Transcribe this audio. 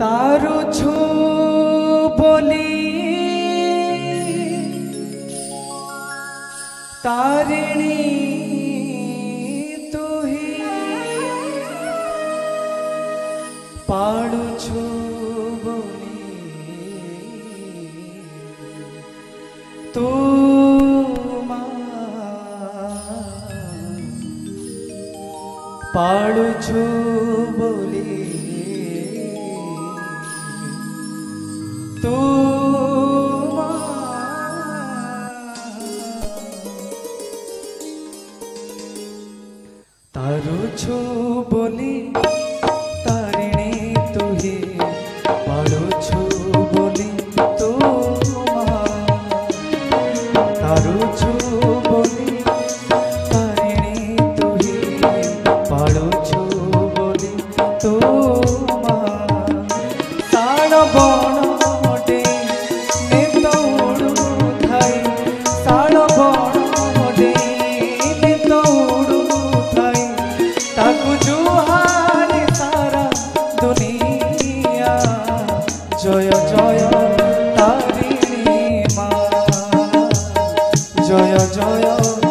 तारो छो बोली तारिणी तू ही पाड़ू छो बोली तू पाड़ू छो बोली तू तारू छो बोली तारिणी तू ही पाड़ू छो बोली तू तारू छो बोली तारिणी तू ही पाड़ू छो बोली तू साण बण जय जय तारिणी माँ जय जय